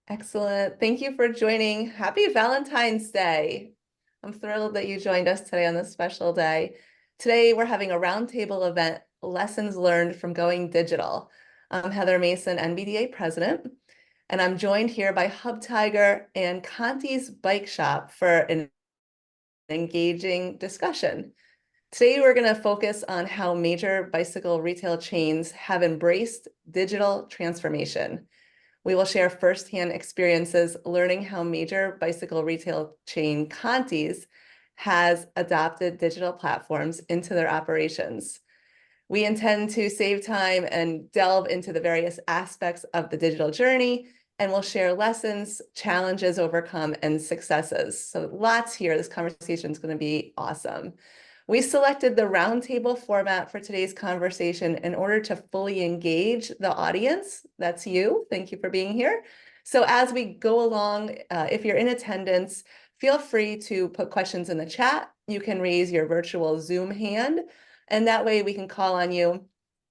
Excellent. Thank you for joining. Happy Valentine's Day. I'm thrilled that you joined us today on this special day. Today, we're having a roundtable event, Lessons Learned from Going Digital. I'm Heather Mason, NBDA president, and I'm joined here by Hubtiger and Conte's Bike Shop for an engaging discussion. Today, we're going to focus on how major bicycle retail chains have embraced digital transformation. We will share firsthand experiences learning how major bicycle retail chain Conte's has adopted digital platforms into their operations. We intend to save time and delve into the various aspects of the digital journey, and we'll share lessons, challenges overcome, and successes. So lots here. This conversation is going to be awesome. We selected the roundtable format for today's conversation in order to fully engage the audience. That's you. Thank you for being here. So as we go along, if you're in attendance, feel free to put questions in the chat. You can raise your virtual Zoom hand, and that way we can call on you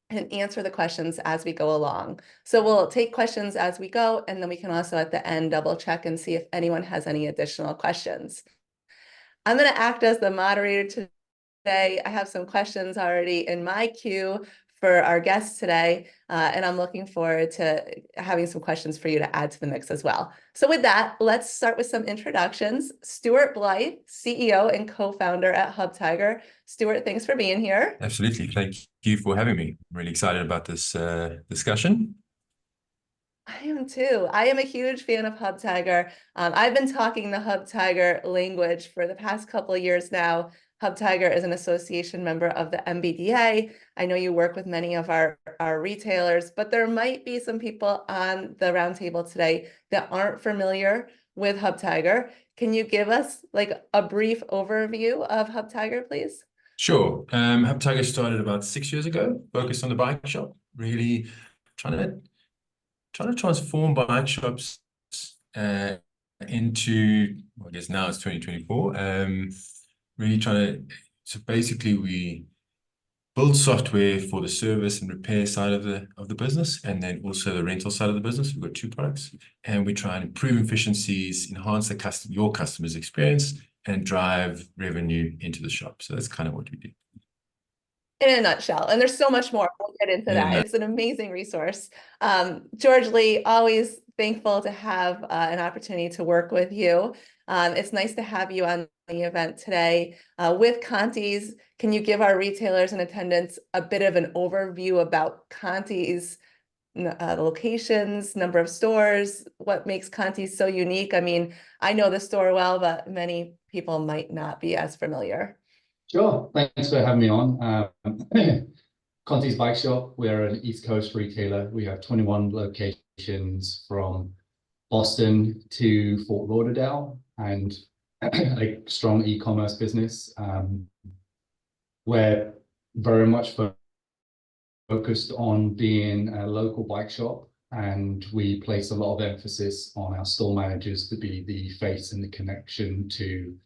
and answer the questions as we go along. So we'll take questions as we go, and then we can also at the end double check and see if anyone has any additional questions. I'm going to act as the moderator today. I have some questions already in my queue for our guests today, and I'm looking forward to having some questions for you to add to the mix as well. So with that, let's start with some introductions. Stuart Blythe, CEO and co-founder at Hubtiger. Stuart, thanks for being here. Absolutely. Thank you for having me. I'm really excited about this discussion. I am too. I am a huge fan of Hubtiger. I've been talking the Hubtiger language for the past couple of years now. Hubtiger is an association member of the NBDA. I know you work with many of our retailers, but there might be some people on the roundtable today that aren't familiar with Hubtiger. Can you give us like a brief overview of Hubtiger, please? Sure. Hubtiger started about 6 years ago, focused on the bike shop, really trying to transform bike shops into, well, I guess now it's 2024. Really so basically we build software for the service and repair side of the business, and then also the rental side of the business. We've got two products, and we try and improve efficiencies, enhance your customer's experience, and drive revenue into the shop. So that's kind of what we do. In a nutshell, and there's so much more. We'll get into that. It's an amazing resource. George Lee, always thankful to have an opportunity to work with you. It's nice to have you on the event today. With Conte's, can you give our retailers in attendance a bit of an overview about Conte's locations, number of stores, what makes Conte's so unique? I mean, I know the store well, but many people might not be as familiar. Sure. Thanks for having me on. Conte's Bike Shop, we're an East Coast retailer. We have 21 locations from Boston to Fort Lauderdale, and a strong e-commerce business. We're very much focused on being a local bike shop, and we place a lot of emphasis on our store managers to be the face and the connection to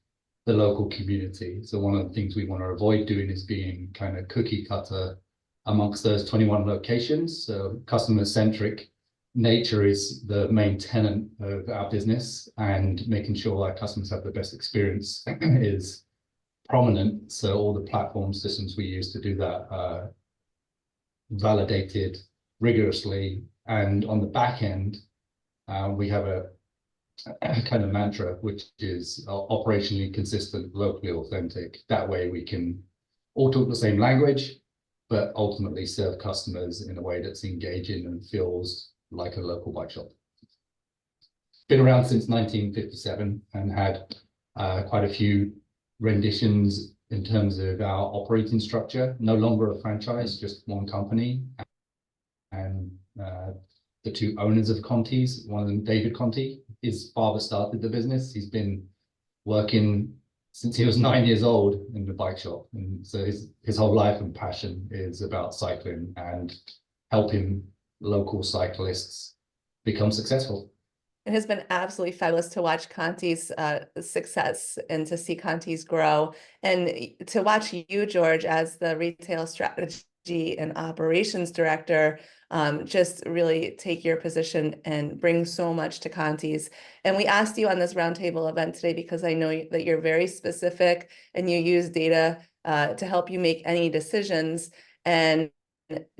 the local community. So one of the things we want to avoid doing is being kind of cookie cutter amongst those 21 locations. So customer-centric nature is the main tenet of our business, and making sure our customers have the best experience is prominent. So all the platform systems we use to do that are validated rigorously. And on the back end, we have a kind of mantra, which is operationally consistent, locally authentic. That way we can all talk the same language, but ultimately serve customers in a way that's engaging and feels like a local bike shop. Been around since 1957 and had quite a few renditions in terms of our operating structure. No longer a franchise, just one company. And the two owners of Conte's, one of them, David Conte, his father started the business. He's been working since he was 9 years old in the bike shop. And so his whole life and passion is about cycling and helping local cyclists become successful. It has been absolutely fabulous to watch Conte's success and to see Conte's grow, and to watch you, George, as the retail strategist and operations director just really take your position and bring so much to Conte's. And we asked you on this roundtable event today because I know that you're very specific and you use data to help you make any decisions. And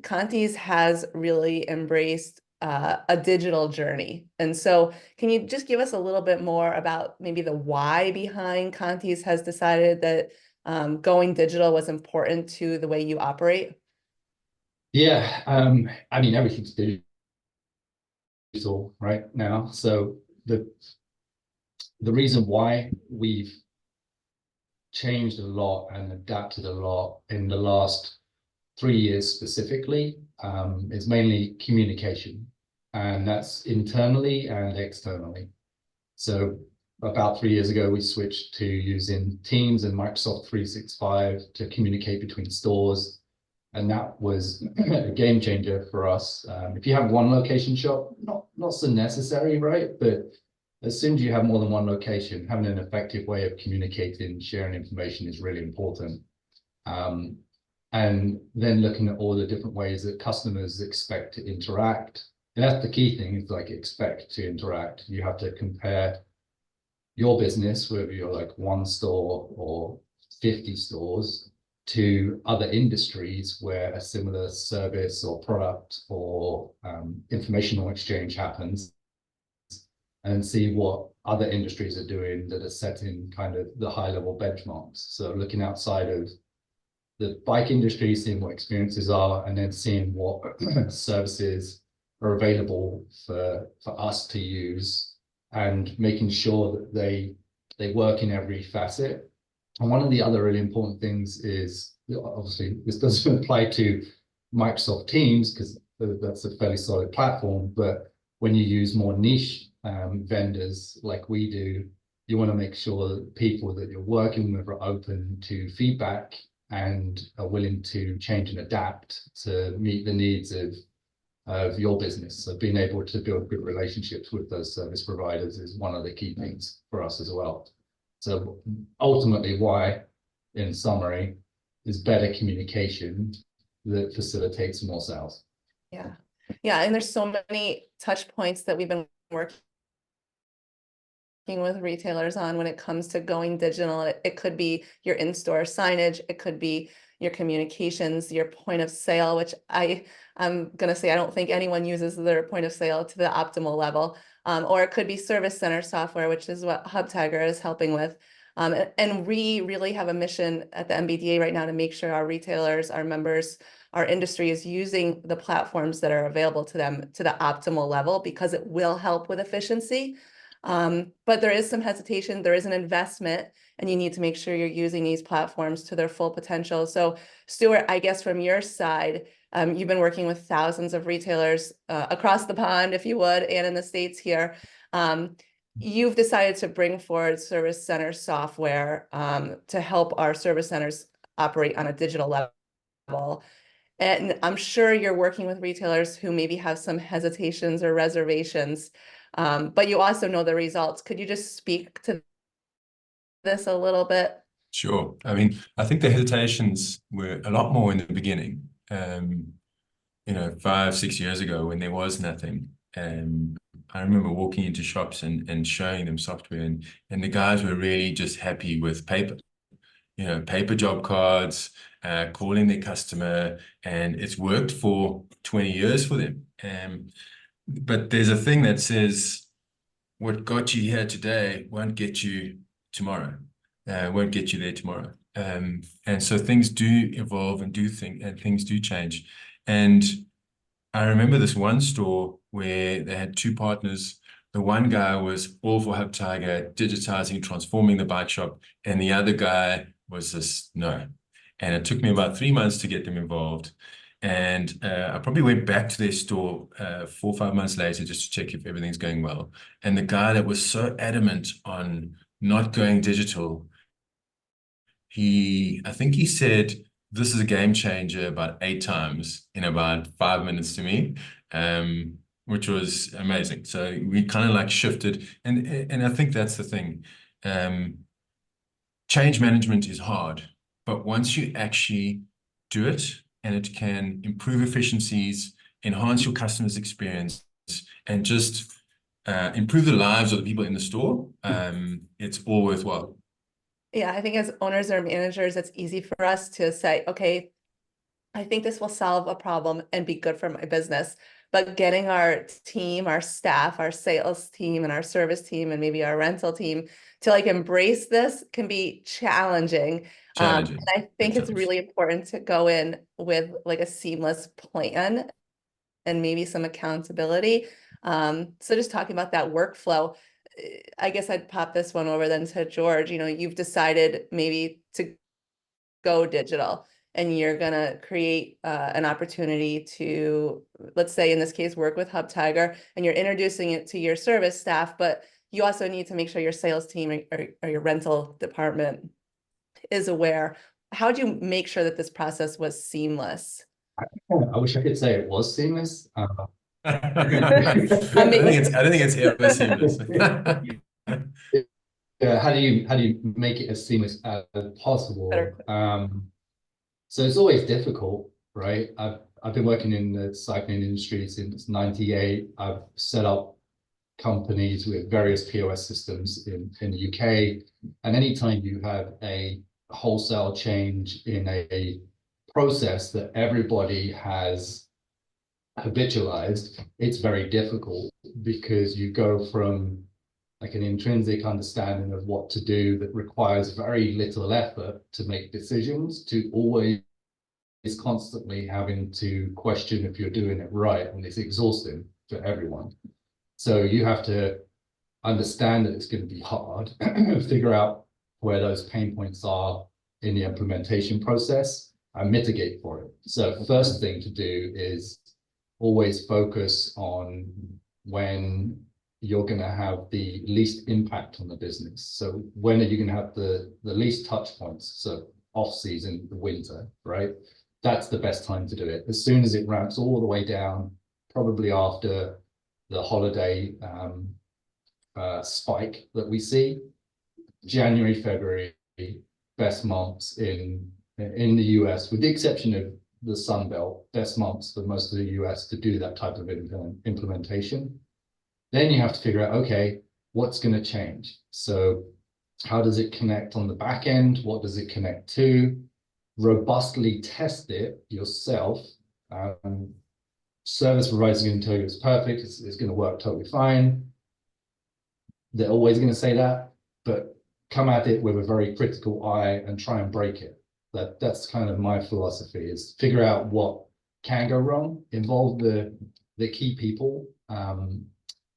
Conte's has really embraced a digital journey. And so can you just give us a little bit more about maybe the why behind Conte's has decided that going digital was important to the way you operate? Yeah, I mean, everything's digital right now. So the reason why we've changed a lot and adapted a lot in the last 3 years specifically is mainly communication, and that's internally and externally. So about 3 years ago, we switched to using Teams and Microsoft 365 to communicate between stores. And that was a game changer for us. If you have one location shop, not so necessary, right? But as soon as you have more than one location, having an effective way of communicating, sharing information is really important. And then looking at all the different ways that customers expect to interact. And that's the key thing, is like expect to interact. You have to compare your business, whether you're like one store or 50 stores, to other industries where a similar service or product or informational exchange happens, and see what other industries are doing that are setting kind of the high level benchmarks. So looking outside of the bike industry, seeing what experiences are, and then seeing what services are available for us to use, and making sure that they work in every facet. And one of the other really important things is, obviously, this doesn't apply to Microsoft Teams because that's a fairly solid platform, but when you use more niche vendors like we do, you want to make sure that people that you're working with are open to feedback and are willing to change and adapt to meet the needs of your business. So being able to build good relationships with those service providers is one of the key things for us as well. So ultimately, why, in summary, is better communication that facilitates more sales. Yeah. Yeah. And there's so many touch points that we've been working with retailers on when it comes to going digital. It could be your in-store signage, it could be your communications, your point of sale, which I'm going to say I don't think anyone uses their point of sale to the optimal level. Or it could be service center software, which is what Hubtiger is helping with. And we really have a mission at the NBDA right now to make sure our retailers, our members, our industry is using the platforms that are available to them to the optimal level, because it will help with efficiency. But there is some hesitation, there is an investment, and you need to make sure you're using these platforms to their full potential. So Stuart, I guess from your side, you've been working with thousands of retailers across the pond, if you would, and in the States here. You've decided to bring forward service center software to help our service centers operate on a digital level. And I'm sure you're working with retailers who maybe have some hesitations or reservations, but you also know the results. Could you just speak to this a little bit? Sure. I mean, I think the hesitations were a lot more in the beginning. 5, 6 years ago when there was nothing. I remember walking into shops and showing them software, and the guys were really just happy with paper. Paper job cards, calling their customer, and it's worked for 20 years for them. But there's a thing that says, what got you here today won't get you tomorrow, won't get you there tomorrow. And so things do evolve and things do change. And I remember this one store where they had two partners. The one guy was all for Hubtiger, digitizing, transforming the bike shop, and the other guy was just no. And it took me about 3 months to get them involved. And I probably went back to their store 4 or 5 months later just to check if everything's going well. And the guy that was so adamant on not going digital, I think he said, "This is a game changer," about 8 times in about 5 minutes to me, which was amazing. So we kind of like shifted, and I think that's the thing. Change management is hard, but once you actually do it and it can improve efficiencies, enhance your customer's experience, and just improve the lives of the people in the store, it's all worthwhile. Yeah, I think as owners or managers, it's easy for us to say, okay, I think this will solve a problem and be good for my business. But getting our team, our staff, our sales team, and our service team, and maybe our rental team to like embrace this can be challenging. Challenging. And I think it's really important to go in with like a seamless plan and maybe some accountability. So just talking about that workflow, I guess I'd pop this one over then to George. You know, you've decided maybe to go digital and you're gonna create an opportunity to, let's say in this case, work with Hubtiger, and you're introducing it to your service staff, but you also need to make sure your sales team or your rental department is aware. How do you make sure that this process was seamless? I wish I could say it was seamless. I don't think it's ever seamless. Yeah, how do you make it as seamless as possible? So it's always difficult, right? I've been working in the cycling industry since '98. I've set up companies with various POS systems in the UK, and anytime you have a wholesale change in a process that everybody has habitualized, it's very difficult because you go from like an intrinsic understanding of what to do that requires very little effort to make decisions to always constantly having to question if you're doing it right, and it's exhausting for everyone. So you have to understand that it's going to be hard, figure out where those pain points are in the implementation process and mitigate for it. So first thing to do is always focus on when you're going to have the least impact on the business. So when are you going to have the least touch points? So off season, the winter, right? That's the best time to do it. As soon as it ramps all the way down, probably after the holiday spike that we see, January, February, best months in the US, with the exception of the Sun Belt, best months for most of the US to do that type of implementation. Then you have to figure out, okay, what's going to change? So how does it connect on the back end? What does it connect to? Robustly test it yourself. Service providers are going to tell you it's perfect, it's going to work totally fine. They're always going to say that, but come at it with a very critical eye and try and break it. That's kind of my philosophy, is figure out what can go wrong, involve the key people.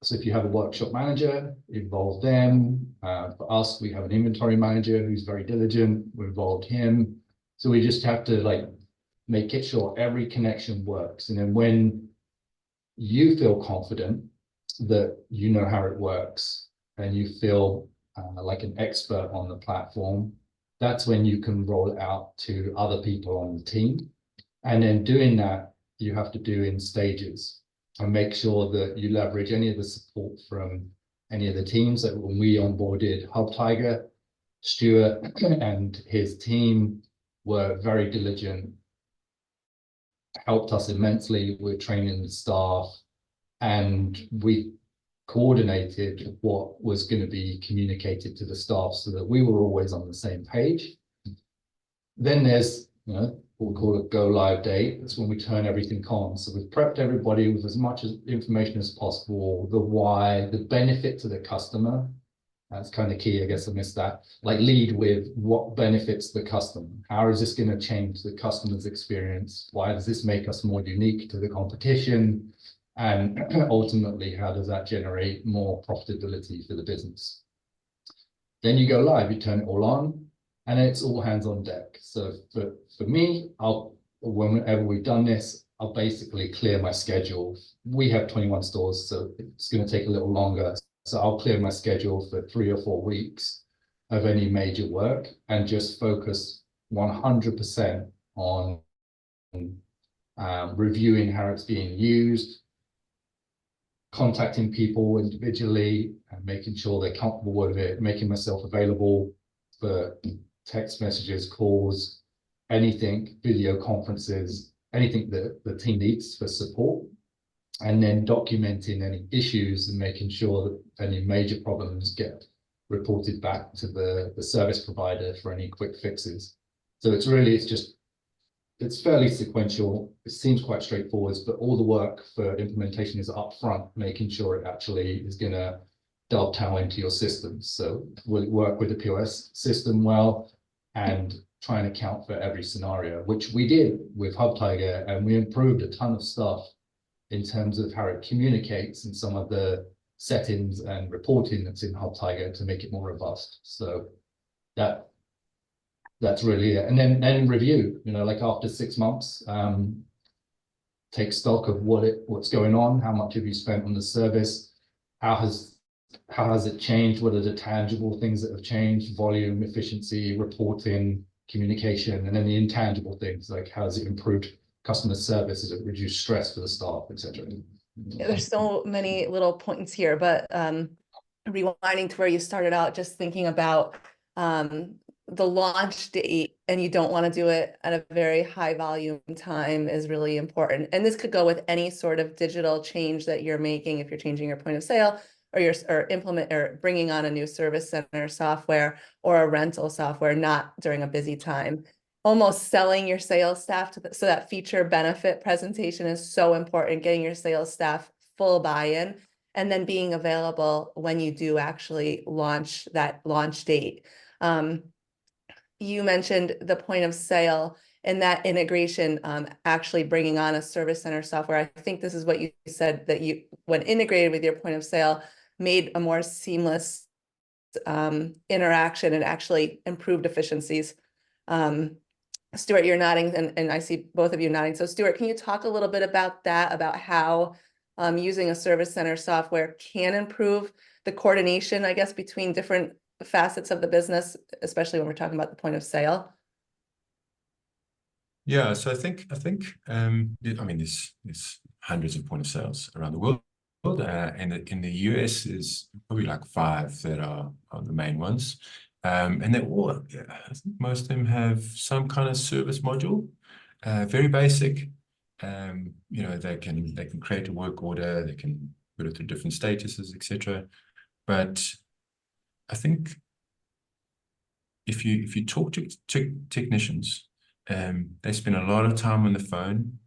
So if you have a workshop manager, involve them. For us, we have an inventory manager who's very diligent. We involved him. So we just have to like make it sure every connection works. And then when you feel confident that you know how it works and you feel like an expert on the platform, that's when you can roll it out to other people on the team. And then doing that, you have to do in stages and make sure that you leverage any of the support from any of the teams. That when we onboarded Hubtiger, Stuart and his team were very diligent, helped us immensely with training the staff, and we coordinated what was going to be communicated to the staff so that we were always on the same page. Then there's, what we call a go live date. That's when we turn everything on. So we've prepped everybody with as much information as possible, the why, the benefit to the customer. That's kind of key. I guess I missed that. Like lead with what benefits the customer. How is this going to change the customer's experience? Why does this make us more unique to the competition? And ultimately, how does that generate more profitability for the business? Then you go live, you turn it all on, and it's all hands on deck. So for me, whenever we've done this, I'll basically clear my schedule. We have 21 stores, so it's going to take a little longer. So I'll clear my schedule for 3 or 4 weeks of any major work and just focus 100% on reviewing how it's being used, contacting people individually and making sure they're comfortable with it, making myself available for text messages, calls, anything, video conferences, anything that the team needs for support, and then documenting any issues and making sure that any major problems get reported back to the service provider for any quick fixes. So it's fairly sequential. It seems quite straightforward, but all the work for implementation is up front, making sure it actually is going to dovetail into your systems. So will it work with the POS system well, and try and account for every scenario, which we did with Hubtiger, and we improved a ton of stuff in terms of how it communicates and some of the settings and reporting that's in Hubtiger to make it more robust. So that's really it. And then review, like after 6 months, take stock of what's going on, how much have you spent on the service, how has it changed, what are the tangible things that have changed, volume, efficiency, reporting, communication, and then the intangible things, like how has it improved customer service, has it reduced stress for the staff, etc. Yeah, there's so many little points here, but rewinding to where you started out, just thinking about the launch date, and you don't want to do it at a very high volume time, is really important. And this could go with any sort of digital change that you're making, if you're changing your point of sale, or bringing on a new service center software or a rental software, not during a busy time. Almost selling your sales staff so that feature benefit presentation is so important, getting your sales staff full buy-in, and then being available when you do actually launch that launch date. You mentioned the point of sale and that integration, actually bringing on a service center software. I think this is what you said, that you, when integrated with your point of sale, made a more seamless interaction and actually improved efficiencies. Stuart, you're nodding, and I see both of you nodding. So Stuart, can you talk a little bit about that, about how using a service center software can improve the coordination, I guess, between different facets of the business, especially when we're talking about the point of sale? Yeah, so I think I mean, there's hundreds of point of sales around the world. And in the US is probably like 5 that are the main ones. And they're all, I think most of them have some kind of service module, very basic. They can create a work order, they can put it through different statuses, etc. But I think if you talk to technicians, they spend a lot of time on the phone.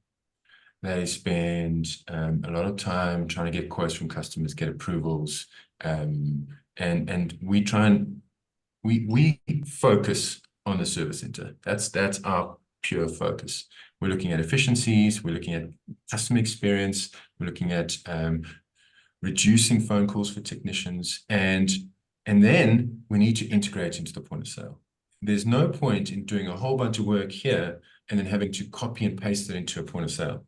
They spend a lot of time trying to get quotes from customers, get approvals, and we try and we focus on the service center. That's our pure focus. We're looking at efficiencies, we're looking at customer experience, we're looking at reducing phone calls for technicians, and then we need to integrate into the point of sale. There's no point in doing a whole bunch of work here and then having to copy and paste it into a point of sale.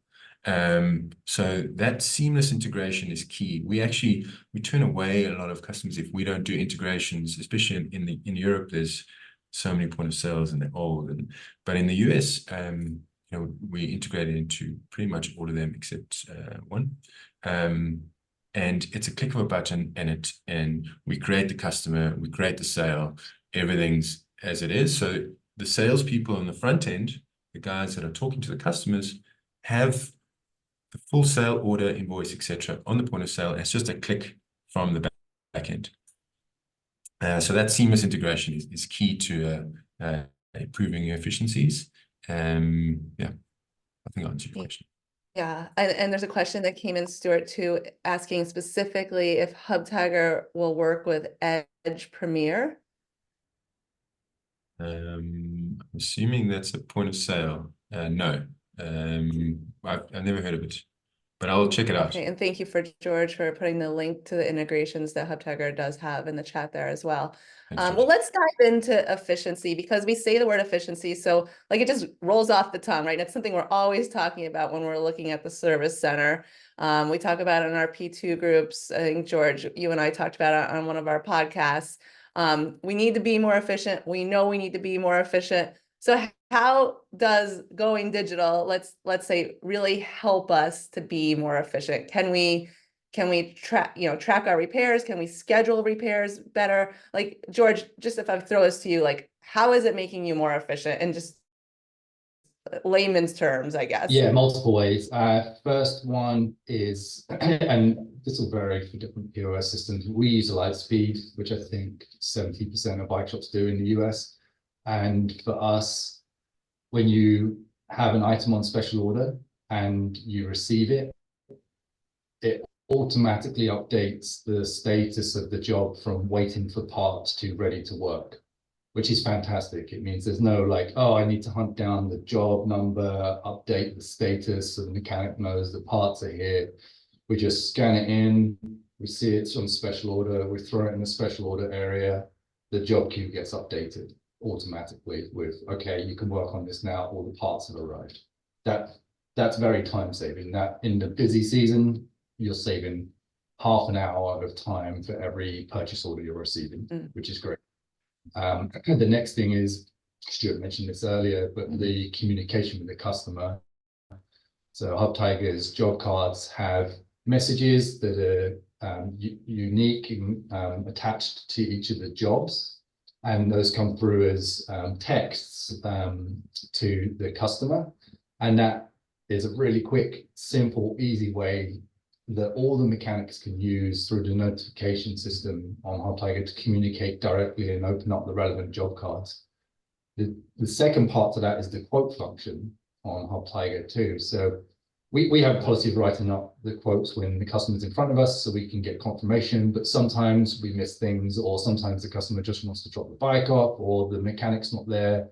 So that seamless integration is key. We turn away a lot of customers if we don't do integrations, especially in Europe. There's so many point of sales and they're old, but in the US, we integrated into pretty much all of them except one. And it's a click of a button, and we create the customer, we create the sale, everything's as it is. So the salespeople on the front end, the guys that are talking to the customers, have the full sale order, invoice, etc. on the point of sale. It's just a click from the back end. So that seamless integration is key to improving your efficiencies. Yeah, I think I answered your question. Yeah, and there's a question that came in, Stuart, too, asking specifically if Hubtiger will work with Edge Premier. I'm assuming that's a point of sale. No, I've never heard of it, but I'll check it out. Okay, and thank you George for putting the link to the integrations that Hubtiger does have in the chat there as well. Well, let's dive into efficiency, because we say the word efficiency, so like it just rolls off the tongue, right? It's something we're always talking about when we're looking at the service center. We talk about it in our P2 groups. I think, George, you and I talked about it on one of our podcasts. We need to be more efficient. We know we need to be more efficient. So how does going digital, let's say, really help us to be more efficient? Can we track our repairs? Can we schedule repairs better? Like, George, just if I throw this to you, like, how is it making you more efficient? And just layman's terms, I guess. Yeah, multiple ways. First one is, and this will vary for different POS systems. We use Lightspeed, which I think 70% of bike shops do in the US. And for us, when you have an item on special order and you receive it, it automatically updates the status of the job from waiting for parts to ready to work, which is fantastic. It means there's no like, oh, I need to hunt down the job number, update the status, so the mechanic knows the parts are here. We just scan it in, we see it's on special order, we throw it in the special order area, the job queue gets updated automatically with, okay, you can work on this now, all the parts have arrived. That's very time saving. That in the busy season, you're saving half an hour of time for every purchase order you're receiving, which is great. The next thing is, Stuart mentioned this earlier, but the communication with the customer. So Hubtiger's job cards have messages that are unique and attached to each of the jobs. And those come through as texts to the customer. And that is a really quick, simple, easy way that all the mechanics can use through the notification system on Hubtiger to communicate directly and open up the relevant job cards. The second part to that is the quote function on Hubtiger too. So we have a policy of writing up the quotes when the customer's in front of us so we can get confirmation, but sometimes we miss things, or sometimes the customer just wants to drop the bike off, or the mechanic's not there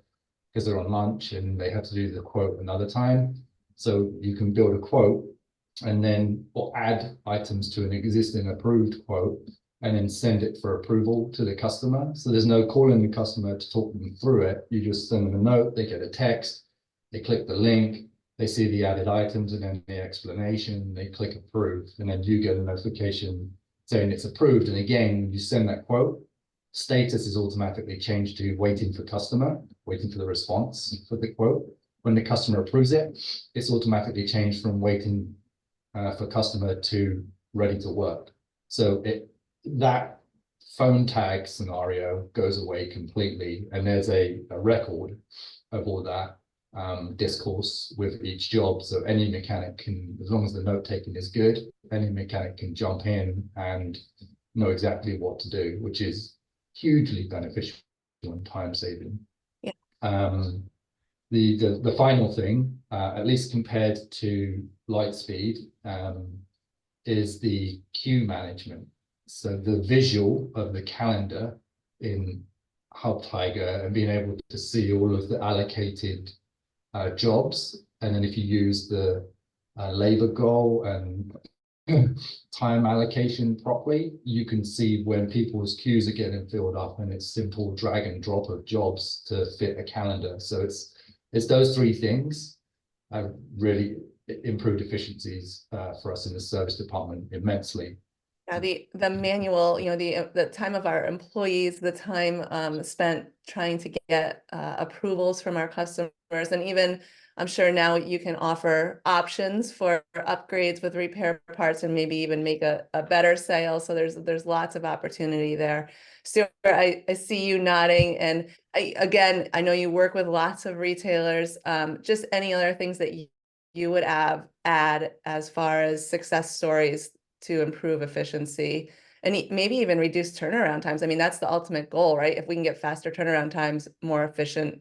because they're on lunch and they have to do the quote another time. So you can build a quote and then or add items to an existing approved quote and then send it for approval to the customer. So there's no calling the customer to talk them through it. You just send them a note, they get a text, they click the link, they see the added items and then the explanation, they click approve, and then you get a notification saying it's approved. And again, when you send that quote, status is automatically changed to waiting for customer, waiting for the response for the quote. When the customer approves it, it's automatically changed from waiting for customer to ready to work. So that phone tag scenario goes away completely, and there's a record of all that discourse with each job. So any mechanic can, as long as the note taking is good, any mechanic can jump in and know exactly what to do, which is hugely beneficial and time saving. Yeah. The final thing, at least compared to Lightspeed, is the queue management. So the visual of the calendar in Hubtiger and being able to see all of the allocated jobs, and then if you use the labor goal and time allocation properly, you can see when people's queues are getting filled up, and it's simple drag and drop of jobs to fit a calendar. So it's those three things have really improved efficiencies for us in the service department immensely. Yeah, the manual, the time of our employees, the time spent trying to get approvals from our customers, and even I'm sure now you can offer options for upgrades with repair parts and maybe even make a better sale. So there's lots of opportunity there. Stuart, I see you nodding, and I know you work with lots of retailers. Just any other things that you would add as far as success stories to improve efficiency and maybe even reduce turnaround times. I mean, that's the ultimate goal, right? If we can get faster turnaround times, more efficient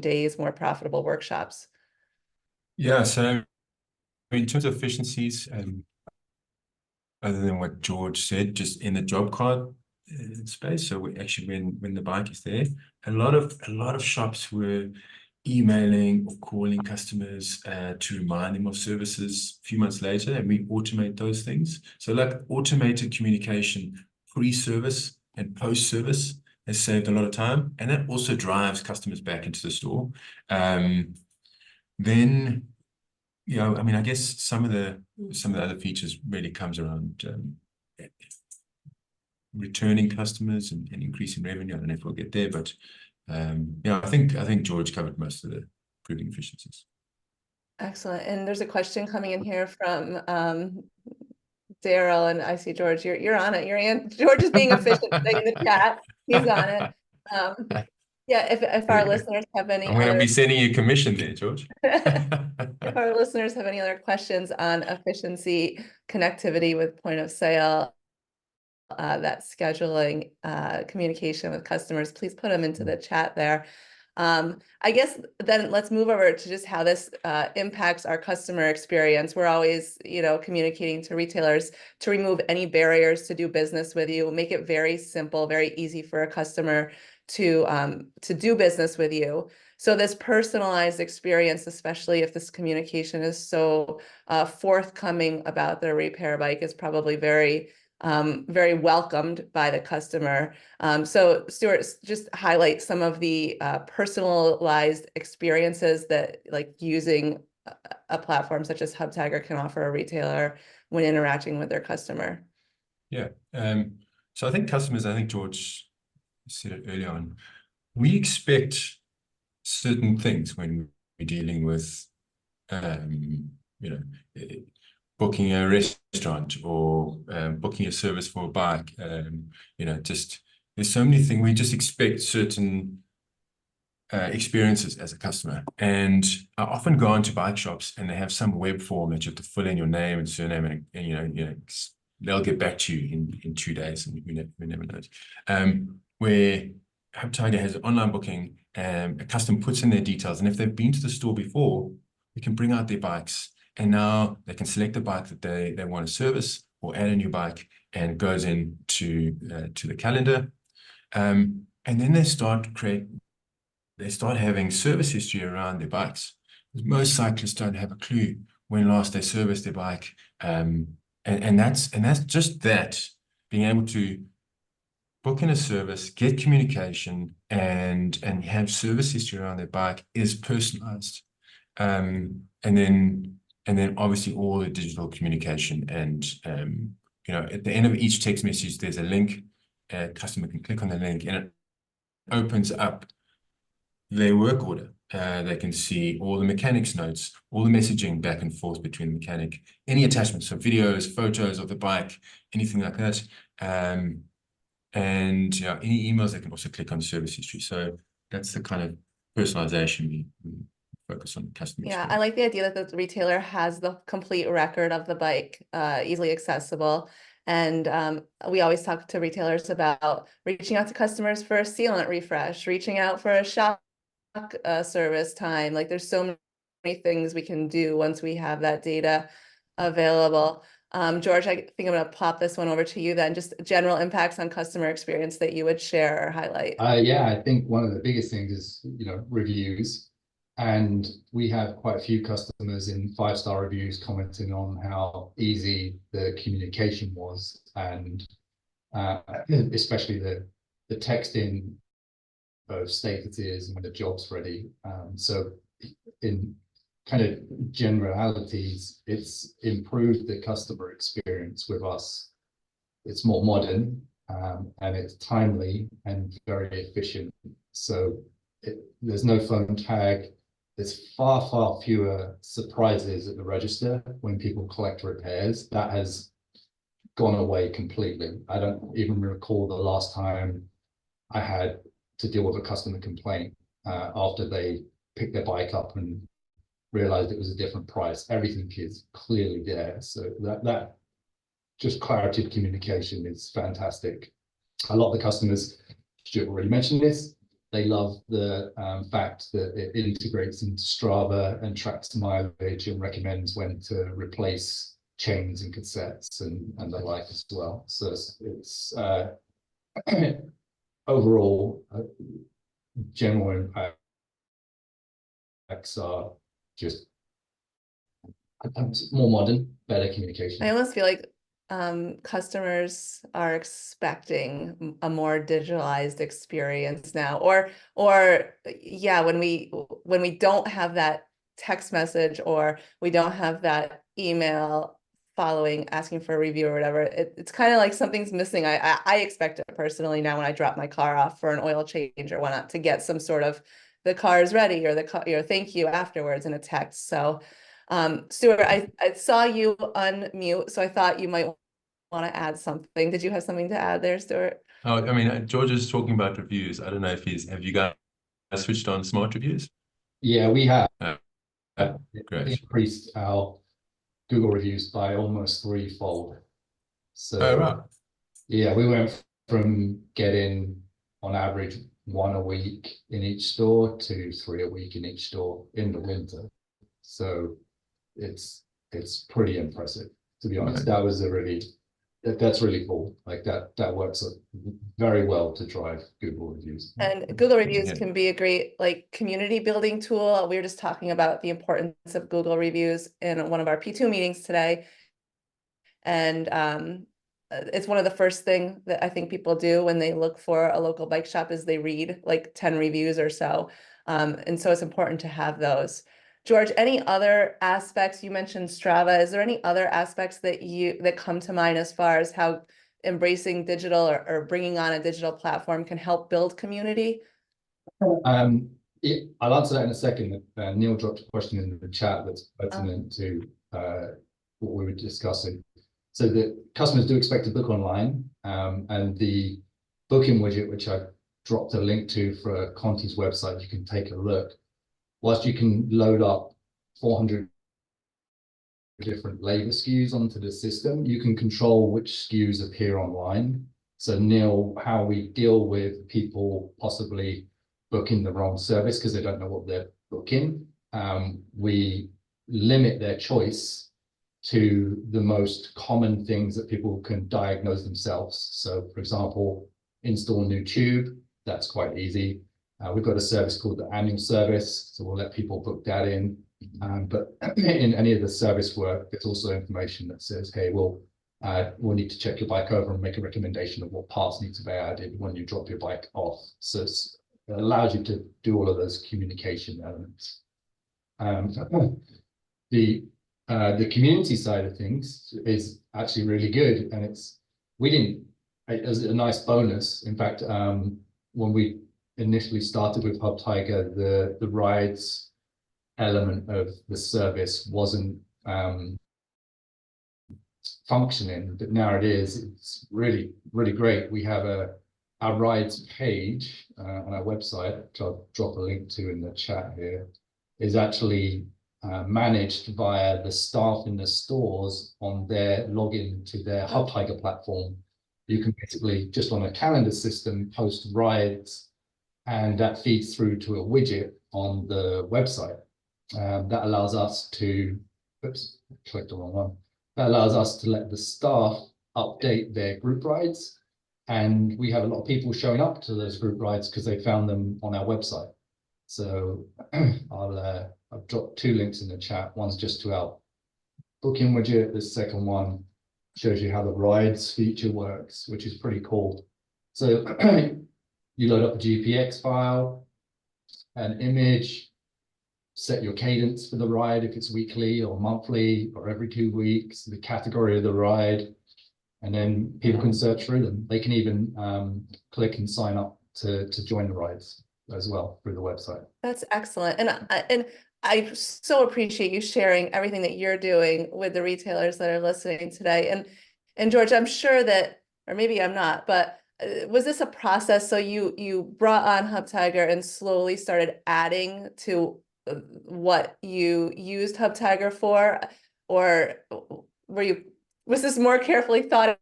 days, more profitable workshops. Yeah, so in terms of efficiencies, other than what George said, just in the job card space. So we actually, when the bike is there, a lot of shops were emailing or calling customers to remind them of services a few months later, and we automate those things. So like automated communication pre-service and post-service has saved a lot of time, and that also drives customers back into the store. Then, I mean, I guess some of the other features really comes around returning customers and increasing revenue. I don't know if we'll get there, but I think George covered most of the improving efficiencies. Excellent. And there's a question coming in here from Daryl, and I see George. You're on it. George is being efficient today in the chat. He's on it. Yeah, if our listeners have any I'm going to other be sending you commission there, George. if our listeners have any other questions on efficiency, connectivity with point of sale, that scheduling, communication with customers, please put them into the chat there. I guess then let's move over to just how this impacts our customer experience. We're always, communicating to retailers to remove any barriers to do business with you, make it very simple, very easy for a customer to do business with you. So this personalized experience, especially if this communication is so forthcoming about their repair bike, is probably very very welcomed by the customer. So Stuart, just highlight some of the personalized experiences that like using a platform such as Hubtiger can offer a retailer when interacting with their customer. Yeah. So I think George said it early on, we expect certain things when we're dealing with, booking a restaurant or booking a service for a bike. Just there's so many things. We just expect certain experiences as a customer. And I often go into bike shops and they have some web form that you have to fill in your name and surname, and they'll get back to you in 2 days, and we never know. Where Hubtiger has an online booking, a customer puts in their details, and if they've been to the store before, we can bring out their bikes, and now they can select the bike that they want to service or add a new bike, and it goes in to the calendar. And then they start having service history around their bikes. Most cyclists don't have a clue when last they serviced their bike. And that's just that, being able to book in a service, get communication, and have service history around their bike is personalized. And then obviously all the digital communication, and at the end of each text message there's a link. A customer can click on the link and it opens up their work order. They can see all the mechanic's notes, all the messaging back and forth between the mechanic, any attachments, so videos, photos of the bike, anything like that. And any emails, they can also click on service history. So that's the kind of personalization we focus on customer experience. I like the idea that the retailer has the complete record of the bike, easily accessible. And we always talk to retailers about reaching out to customers for a sealant refresh, reaching out for a shock service time. Like there's so many things we can do once we have that data available. George, I think I'm going to pop this one over to you then. Just general impacts on customer experience that you would share or highlight. Yeah, I think one of the biggest things is, reviews. And we have quite a few customers in 5-star reviews commenting on how easy the communication was, and especially the texting of statuses and when the job's ready. So in kind of generalities, it's improved the customer experience with us. It's more modern, and it's timely and very efficient. So there's no phone tag. There's far fewer surprises at the register when people collect repairs. That has gone away completely. I don't even recall the last time I had to deal with a customer complaint after they picked their bike up and realized it was a different price. Everything is clearly there. So that just clarity of communication is fantastic. A lot of the customers, Stuart already mentioned this, they love the fact that it integrates into Strava and tracks mileage and recommends when to replace chains and cassettes and the like as well. So it's overall general impacts are just more modern, better communication. I almost feel like customers are expecting a more digitalized experience now, or yeah, when we don't have that text message or we don't have that email following asking for a review or whatever, it's kind of like something's missing. I expect it personally now when I drop my car off for an oil change or whatnot to get some sort of the car is ready or the car, thank you afterwards in a text. So Stuart, I saw you unmute, so I thought you might want to add something. Did you have something to add there, Stuart? Oh, I mean, George is talking about reviews. I don't know if have you guys switched on smart reviews? Yeah, we have Great. increased our Google reviews by almost threefold. So Oh, right. yeah, we went from getting on average 1 a week in each store to 3 a week in each store in the winter. So it's pretty impressive, to be honest. Right. That was a really that's really cool. Like that works very well to drive Google reviews. And Google reviews Yeah. can be a great like community building tool. We were just talking about the importance of Google reviews in one of our P2 meetings today. And it's one of the first thing that I think people do when they look for a local bike shop is they read like 10 reviews or so. And so it's important to have those. George, any other aspects? You mentioned Strava. Is there any other aspects that come to mind as far as how embracing digital or bringing on a digital platform can help build community? I'll answer that in a second. Neil dropped a question in the chat that's pertinent to what we were discussing. So the customers do expect to book online, and the booking widget, which I dropped a link to for Conte's website, you can take a look. Whilst you can load up 400 different labor SKUs onto the system, you can control which SKUs appear online. So Neil, how we deal with people possibly booking the wrong service because they don't know what they're booking, we limit their choice to the most common things that people can diagnose themselves. So for example, install a new tube, that's quite easy. We've got a service called the annual service, so we'll let people book that in. But in any of the service work, there's also information that says, hey, we'll need to check your bike over and make a recommendation of what parts need to be added when you drop your bike off. So it allows you to do all of those communication elements. The community side of things is actually really good, and it was a nice bonus. In fact, when we initially started with Hubtiger, the rides element of the service wasn't functioning, but now it is. It's really, really great. We have our rides page on our website, which I'll drop a link to in the chat here, is actually managed via the staff in the stores on their login to their Hubtiger platform. You can basically just on a calendar system post rides, and that feeds through to a widget on the website. That allows us to, oops, clicked the wrong one. That allows us to let the staff update their group rides. And we have a lot of people showing up to those group rides because they found them on our website. So I've dropped 2 links in the chat. One's just to our booking widget. The second one shows you how the rides feature works, which is pretty cool. So you load up a GPX file, an image, set your cadence for the ride if it's weekly or monthly or every 2 weeks, the category of the ride, and then people can search through them. They can even click and sign up to join the rides as well through the website. That's excellent. And I so appreciate you sharing everything that you're doing with the retailers that are listening today. And George, I'm sure that, or maybe I'm not, but was this a process? So you brought on Hubtiger and slowly started adding to what you used Hubtiger for, or was this more carefully thought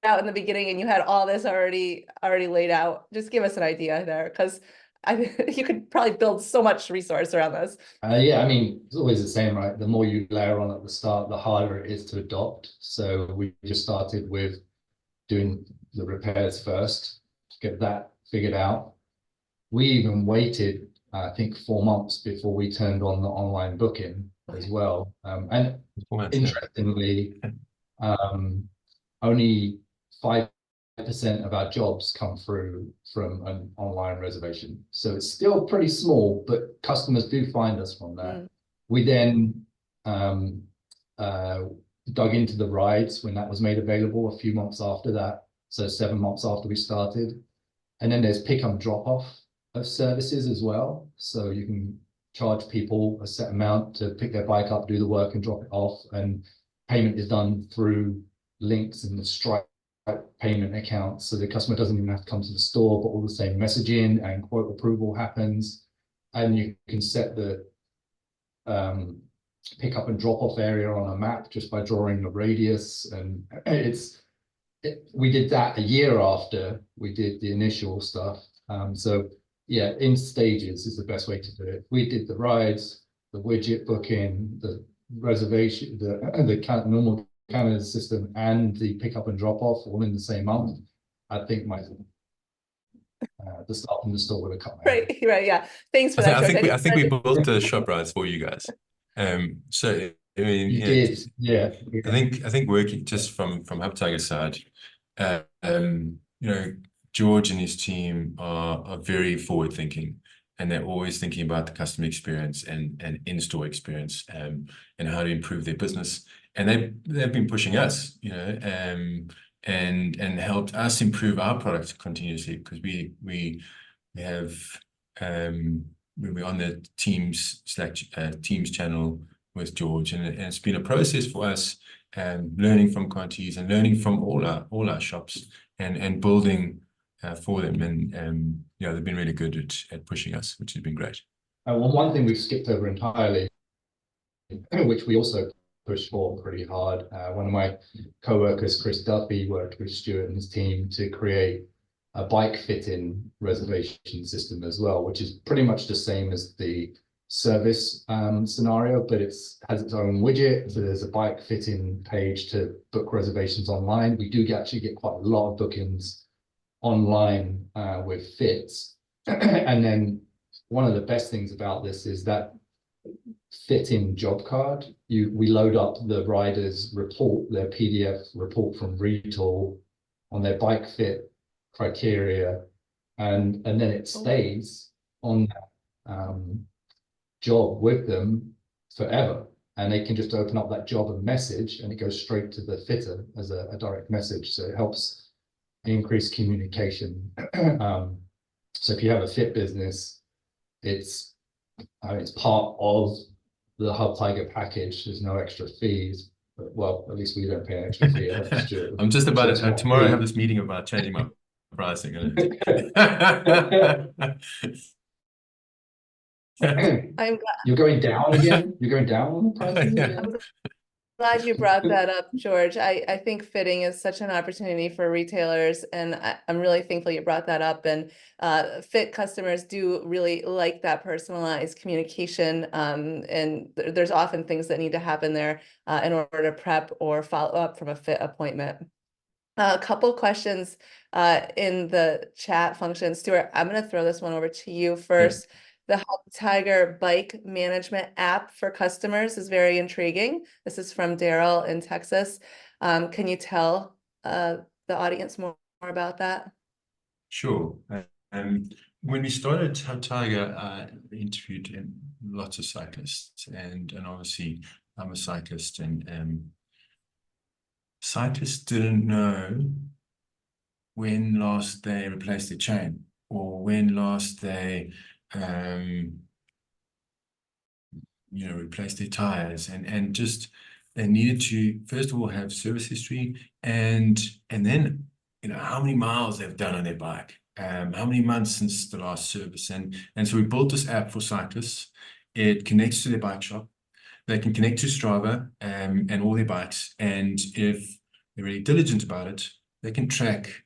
out in the beginning and you had all this already laid out? Just give us an idea there, because you could probably build so much resource around this. Yeah, I mean, it's always the same, right? The more you layer on at the start, the harder it is to adopt. So we just started with doing the repairs first to get that figured out. We even waited, I think, 4 months before we turned on the online booking as well. And interestingly, only 5% of our jobs come through from an online reservation. So it's still pretty small, but customers do find us from that. We then dug into the rides when that was made available a few months after that. So 7 months after we started. And then there's pick and drop off of services as well. So you can charge people a set amount to pick their bike up, do the work and drop it off. And payment is done through links in the Stripe payment accounts, so the customer doesn't even have to come to the store, but all the same messaging and quote approval happens. And you can set the pick up and drop off area on a map just by drawing a radius. And we did that a year after we did the initial stuff. So yeah, in stages is the best way to do it. We did the rides, the widget booking, the reservation, the normal Canada system, and the pick up and drop off all in the same month. I think the stuff in the store would have come out. Right, right, yeah. Thanks for that, George. I think we built the shop rides for you guys. So I mean, You did, yeah. I think working just from Hubtiger's side, you know, George and his team are very forward thinking, and they're always thinking about the customer experience and in-store experience, and how to improve their business. And they've been pushing us, you know, and helped us improve our products continuously, because we have we're on the Teams Slack Teams channel with George, and it's been a process for us, learning from Conte's and learning from all our shops, and building for them, and yeah, they've been really good at pushing us, which has been great. Well, one thing we've skipped over entirely, which we also pushed for pretty hard. One of my co-workers, Chris Duffy, worked with Stuart and his team to create a bike fitting reservation system as well, which is pretty much the same as the service scenario, but has its own widget. So there's a bike fitting page to book reservations online. We do actually get quite a lot of bookings online with fits. And then one of the best things about this is that fitting job card, we load up the rider's report, their PDF report from Retool on their bike fit criteria, and then it stays on that job with them forever, and they can just open up that job and message, and it goes straight to the fitter as a direct message. So it helps increase communication. So if you have a fit business, it's part of the Hubtiger package. There's no extra fees, but well, at least we don't pay an extra fee. I'm just about to tomorrow I have this meeting about changing my pricing. You're going down again? You're going down on the pricing again? I'm glad you brought that up, George. I think fitting is such an opportunity for retailers, and I'm really thankful you brought that up. And fit customers do really like that personalized communication, and there's often things that need to happen there in order to prep or follow up from a fit appointment. A couple questions in the chat function. Stuart, I'm going to throw this one over to you first. Yeah. The Hubtiger bike management app for customers is very intriguing. This is from Daryl in Texas. Can you tell the audience more about that? Sure. When we started Hubtiger, I interviewed lots of cyclists, and obviously I'm a cyclist, and cyclists didn't know when last they replaced their chain, or when last they replace their tires, and just they needed to first of all have service history, and then how many miles they've done on their bike, how many months since the last service, and so we built this app for cyclists. It connects to their bike shop. They can connect to Strava and all their bikes, and if they're really diligent about it, they can track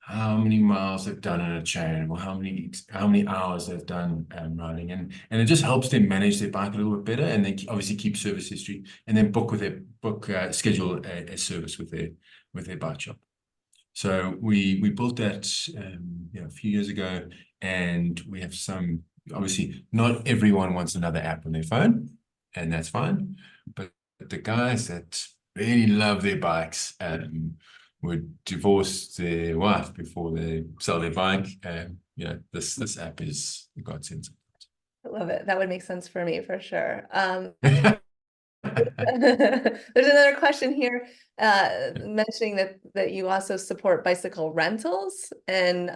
how many miles they've done in a chain, or how many hours they've done riding, and it just helps them manage their bike a little bit better, and then obviously keep service history, and then schedule a service with their bike shop. So we built that a few years ago, and we have some. Obviously, not everyone wants another app on their phone, and that's fine. But the guys that really love their bikes would divorce their wife before they sell their bike. This app is a godsend. I love it. That would make sense for me for sure. There's another question here mentioning that you also support bicycle rentals, and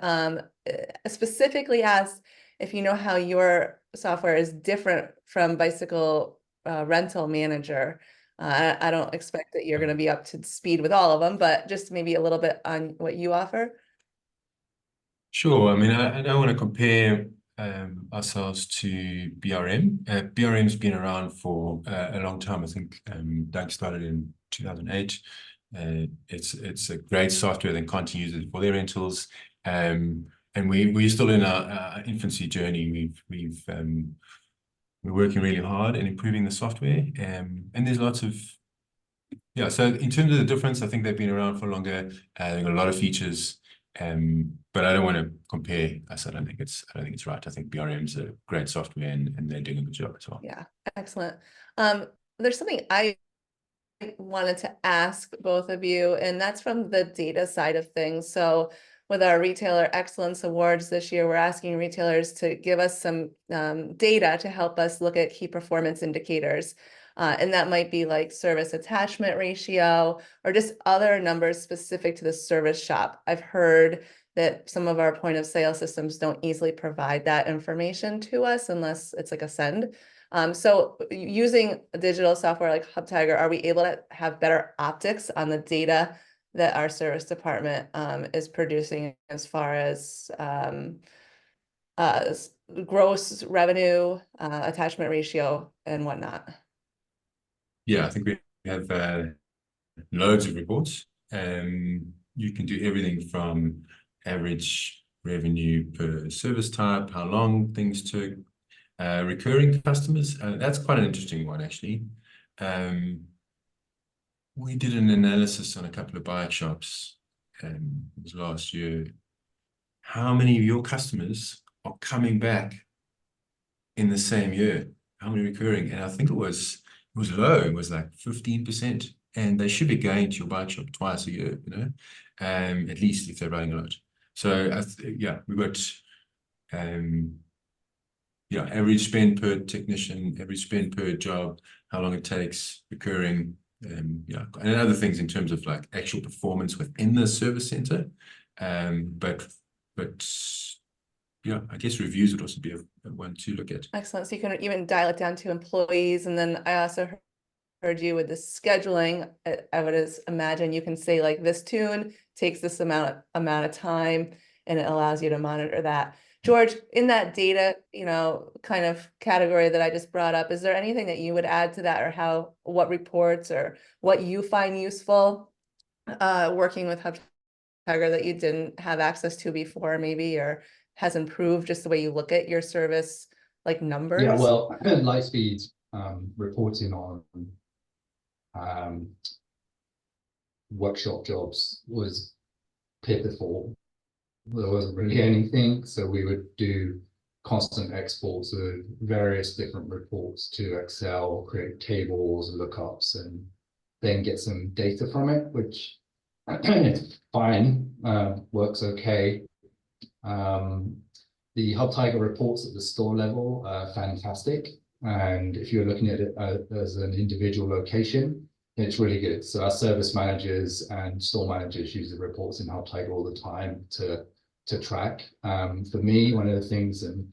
specifically asked if you know how your software is different from Bicycle Rental Manager. I don't expect that you're going to be up to speed with all of them, but just maybe a little bit on what you offer. Sure. I mean, I don't want to compare ourselves to BRM. BRM's been around for a long time. I think Doug started in 2008. It's a great software that Conte uses for their rentals. And we're still in our infancy journey. We're working really hard in improving the software. And there's lots of so in terms of the difference, I think they've been around for longer. They've got a lot of features. But I don't want to compare us. I don't think it's right. I think BRM's a great software and they're doing a good job as well. Yeah, excellent. There's something I wanted to ask both of you, and that's from the data side of things. So with our Retailer Excellence Awards this year, we're asking retailers to give us some data to help us look at key performance indicators. And that might be like service attachment ratio or just other numbers specific to the service shop. I've heard that some of our point of sale systems don't easily provide that information to us unless it's like a send. So using digital software like Hubtiger, are we able to have better optics on the data that our service department is producing as far as gross revenue, attachment ratio, and whatnot? Yeah, I think we have loads of reports. You can do everything from average revenue per service type, how long things took, recurring customers. That's quite an interesting one, actually. We did an analysis on a couple of bike shops, it was last year. How many of your customers are coming back in the same year? How many recurring? And I think it was low. It was like 15%. And they should be going to your bike shop twice a year, at least if they're running a lot. So we've got average spend per technician, average spend per job, how long it takes, recurring, and other things in terms of like actual performance within the service center. But I guess reviews would also be a one to look at. Excellent. So you can even dial it down to employees. And then I also heard you with the scheduling. I would imagine you can say like this tune takes this amount of time, and it allows you to monitor that. George, in that data, kind of category that I just brought up, is there anything that you would add to that, or what reports or what you find useful working with Hubtiger that you didn't have access to before, maybe, or has improved just the way you look at your service, like numbers? Yeah, well, Lightspeed reporting on workshop jobs was pitiful. There wasn't really anything, so we would do constant exports of various different reports to Excel, create tables, lookups, and then get some data from it, which it's fine, works okay. The Hubtiger reports at the store level are fantastic, and if you're looking at it as an individual location, it's really good. So our service managers and store managers use the reports in Hubtiger all the time to track. For me, one of the things, and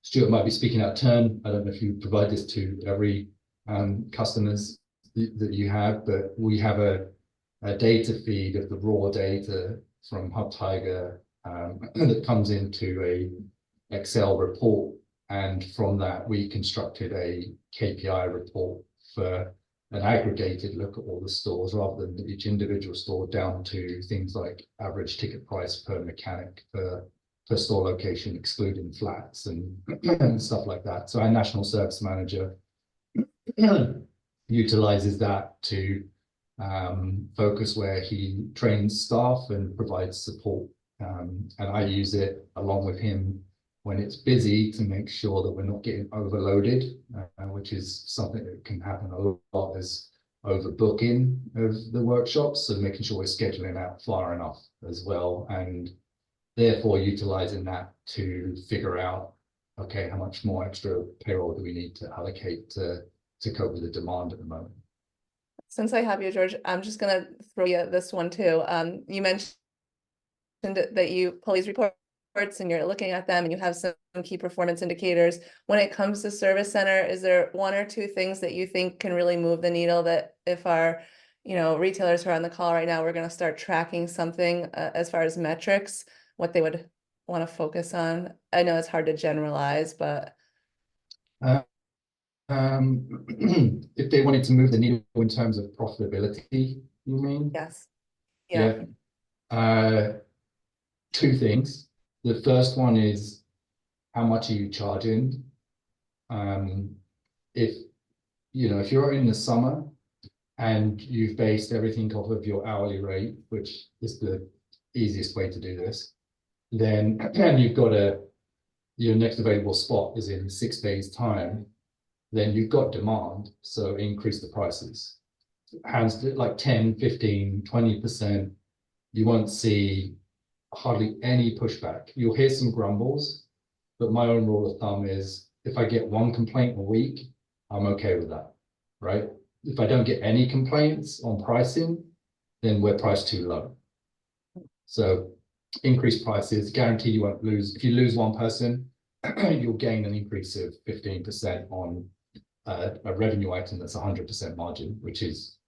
Stuart might be speaking out of turn, I don't know if you provide this to every customers that you have, but we have a data feed of the raw data from Hubtiger that comes into a Excel report, and from that we constructed a KPI report for an aggregated look at all the stores rather than each individual store, down to things like average ticket price per mechanic per store location, excluding flats and stuff like that. So our national service manager utilizes that to focus where he trains staff and provides support. And I use it along with him when it's busy to make sure that we're not getting overloaded, which is something that can happen a lot, is overbooking of the workshops. So making sure we're scheduling out far enough as well, and therefore utilizing that to figure out, okay, how much more extra payroll do we need to allocate to cope with the demand at the moment. Since I have you, George, I'm just going to throw you this one too. You mentioned that you pull these reports and you're looking at them and you have some key performance indicators. When it comes to service center, is there one or two things that you think can really move the needle that if our, retailers who are on the call right now, we're going to start tracking something as far as metrics, what they would want to focus on? I know it's hard to generalize, but if they wanted to move the needle in terms of profitability, you mean? yes. Yeah. Two things. The first one is, how much are you charging? If you're in the summer and you've based everything off of your hourly rate, which is the easiest way to do this, then you've got your next available spot is in 6 days' time, then you've got demand, so increase the prices. Hands like 10, 15, 20%, you won't see hardly any pushback. You'll hear some grumbles, but my own rule of thumb is if I get one complaint a week, I'm okay with that, right? If I don't get any complaints on pricing, then we're priced too low. So increase prices, guarantee you won't lose. If you lose one person, you'll gain an increase of 15% on a revenue item that's 100% margin, which is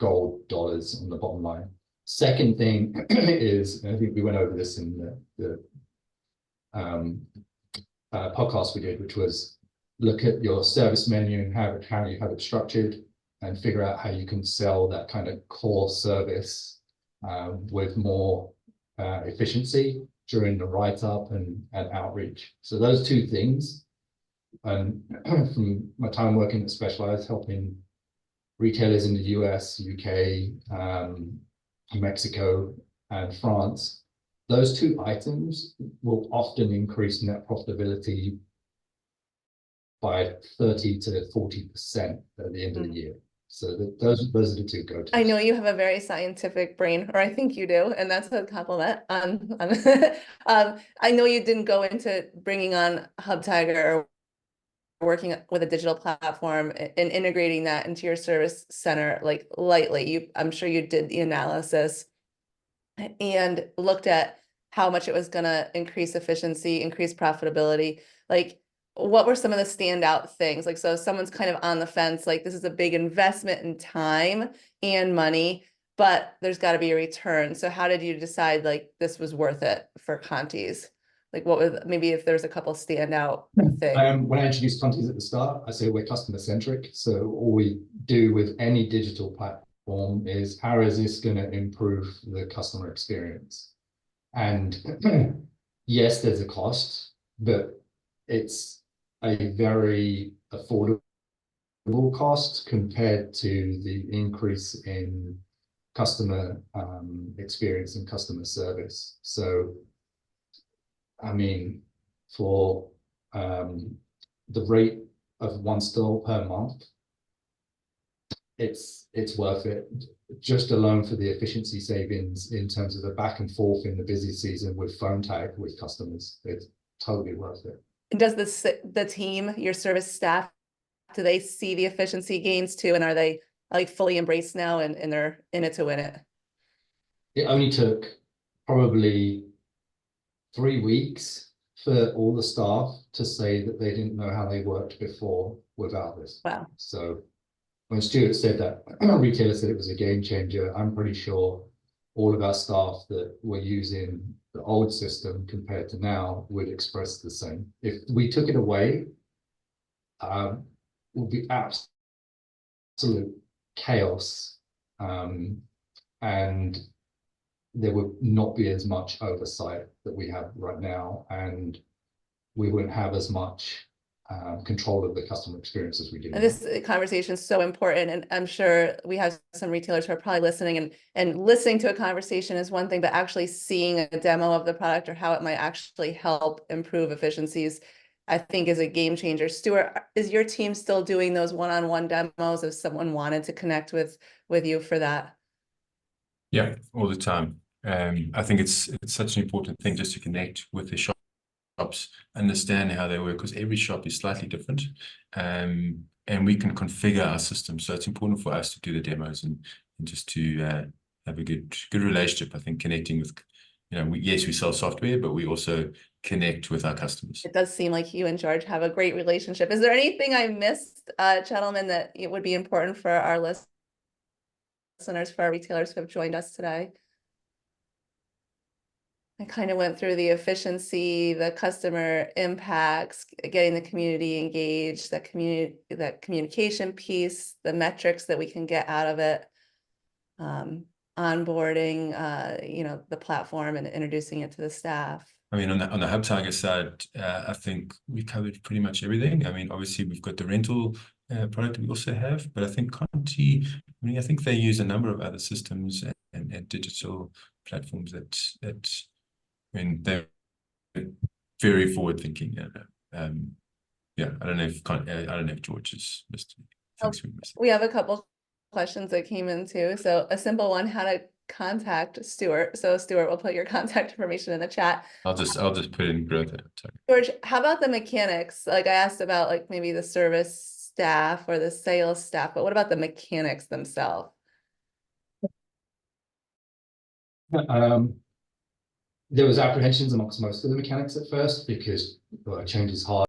gold dollars on the bottom line. Second thing is, and I think we went over this in the podcast we did, which was look at your service menu and how you have it structured and figure out how you can sell that kind of core service with more efficiency during the write-up and outreach. So those two things, and from my time working at Specialized, helping retailers in the US, UK, Mexico, and France, those two items will often increase net profitability by 30 to 40% at the end of the year. So those are the two go-tos. I know you have a very scientific brain, or I think you do, and that's a compliment. I know you didn't go into bringing on Hubtiger or working with a digital platform and integrating that into your service center like lightly. I'm sure you did the analysis and looked at how much it was going to increase efficiency, increase profitability. Like, what were some of the standout things? Like, so someone's kind of on the fence, like this is a big investment in time and money, but there's got to be a return. So how did you decide like this was worth it for Conte's? Like, what was, maybe if there's a couple standout things? When I introduced Conte's at the start, I said we're customer centric. So all we do with any digital platform is how is this going to improve the customer experience? And yes, there's a cost, but it's a very affordable cost compared to the increase in customer experience and customer service. So, I mean, for the rate of one store per month, it's worth it, just alone for the efficiency savings in terms of the back and forth in the busy season with phone tag with customers. It's totally worth it. And does the team, your service staff, do they see the efficiency gains too? And are they like fully embraced now and they're in it to win it? It only took probably 3 weeks for all the staff to say that they didn't know how they worked before without this. Wow. So when Stuart said that, retailer said it was a game changer, I'm pretty sure all of our staff that were using the old system compared to now would express the same. If we took it away, it would be absolute chaos, and there would not be as much oversight that we have right now, and we wouldn't have as much control of the customer experience as we do. And this conversation is so important, and I'm sure we have some retailers who are probably listening, and listening to a conversation is one thing, but actually seeing a demo of the product or how it might actually help improve efficiencies, I think is a game changer. Stuart, is your team still doing those one-on-one demos if someone wanted to connect with you for that? Yeah, all the time. I think it's such an important thing just to connect with the shops, understand how they work, because every shop is slightly different, and we can configure our system. So it's important for us to do the demos and just to have a good relationship. I think connecting yes, we sell software, but we also connect with our customers. It does seem like you and George have a great relationship. Is there anything I missed, gentlemen, that it would be important for our listeners, for our retailers who have joined us today? I kind of went through the efficiency, the customer impacts, getting the community engaged, that communication piece, the metrics that we can get out of it, onboarding, the platform and introducing it to the staff. I mean, on the Hubtiger side, I think we covered pretty much everything. I mean, obviously we've got the rental product we also have, but I think Conte, I think they use a number of other systems and digital platforms that I mean, they're very forward thinking. Yeah, I don't know if George has missed things we missed. We have a couple questions that came in too. So a simple one, how to contact Stuart. So Stuart will put your contact information in the chat. I'll just put in growth at Hubtiger. George, how about the mechanics? Like I asked about like maybe the service staff or the sales staff, but what about the mechanics themselves? There was apprehensions amongst most of the mechanics at first because change is hard.